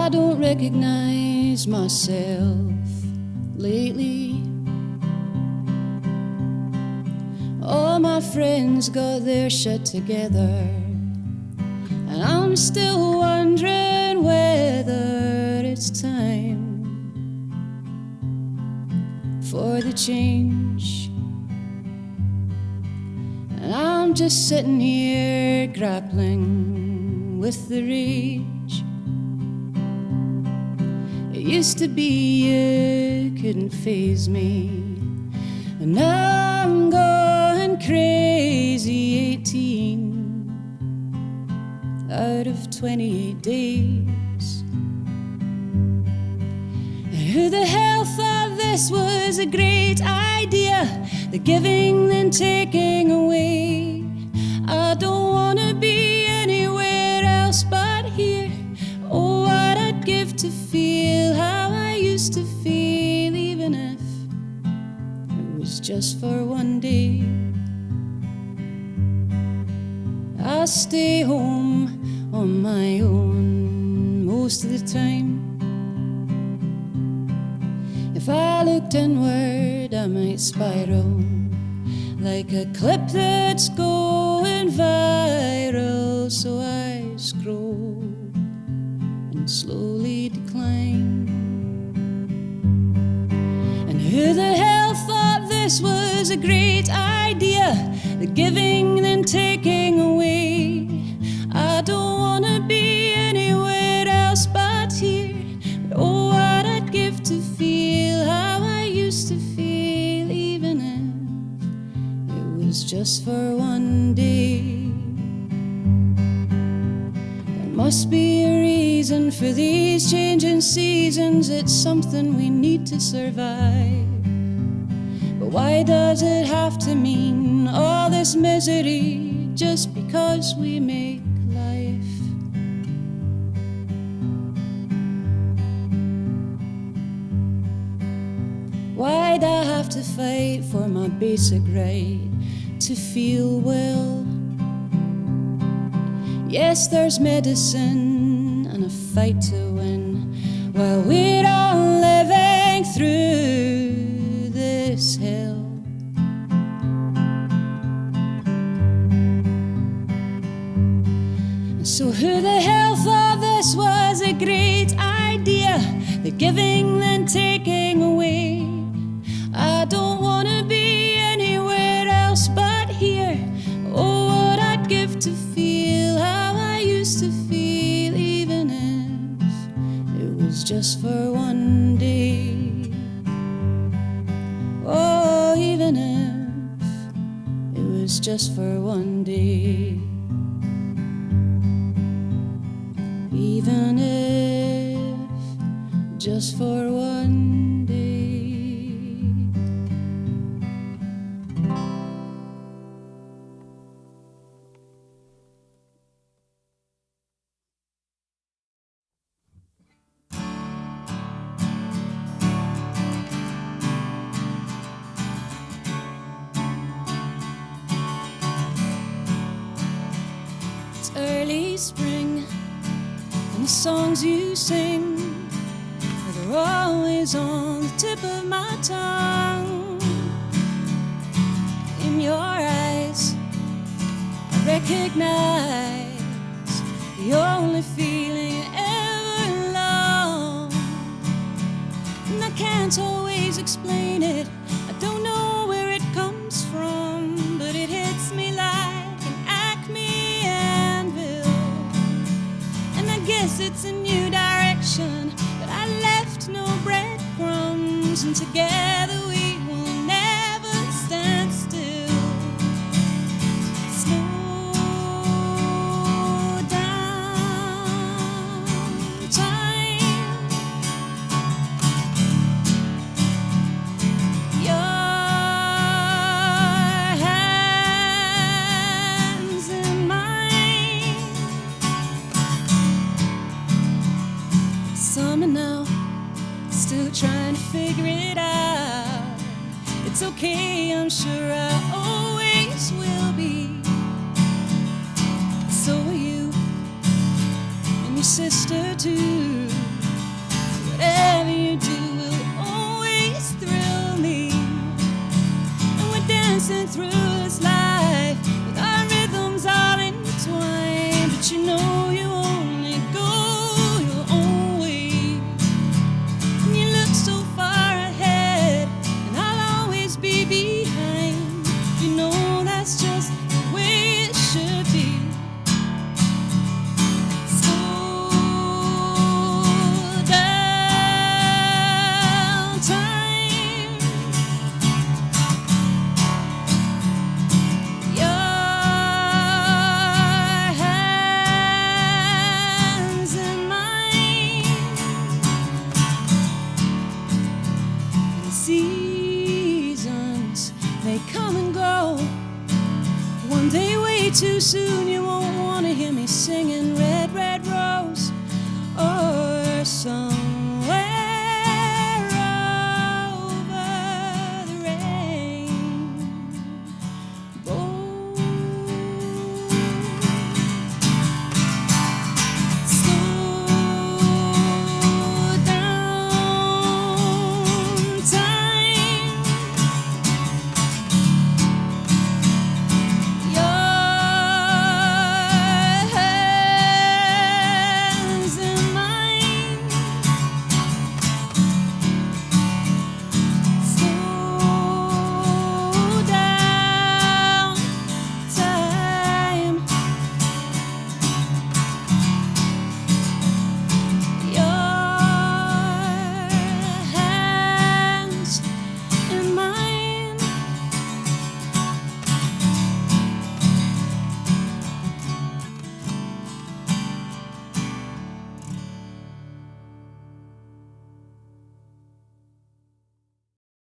I don't recognize myself lately. All my friends got their shit together, and I'm still wondering whether it's time for the change. And I'm just sitting here grappling with the rage. It used to be you couldn't faze me, and now I'm going crazy. 18 out of 28 days. And who the hell thought this was a great idea? The giving and taking away. I don't wanna be anywhere else but here. Oh, what I'd give to feel how I used to feel, even if it was just for one day. I stay home on my own most of the time. If I looked inward, I might spiral like a clip that's going viral. So I scroll and slowly decline. And who the hell thought this was a great idea? The giving and taking away. I don't wanna be anywhere else but here. But oh, what I'd give to feel how I used to feel, even if it was just for one day. There must be a reason for these changing seasons. It's something we need to survive. But why does it have to mean all this misery just because we make life? Why'd I have to fight for my basic right to feel well? Yes, there's medicine and a fight to win, while we're all living through this hell. So who the hell thought this was a great idea? The giving and taking away. I don't wanna be anywhere else but here. Oh, what I'd give to feel how I used to feel, even if it was just for one day. Oh, even if it was just for one day. Even if just for one day. It's early spring, and the songs you sing, they're always on the tip of my tongue. In your eyes, I recognize the only feeling ever known. And I can't always explain it, I don't know where it comes from, but it hits me like an Acme anvil. And I guess it's a new direction, but I left no breadcrumbs, and together we will never stand still. Slow down time. Your hands in mine. Summer now, still trying to figure it out. It's okay, I'm sure I always will be. So are you, and your sister too.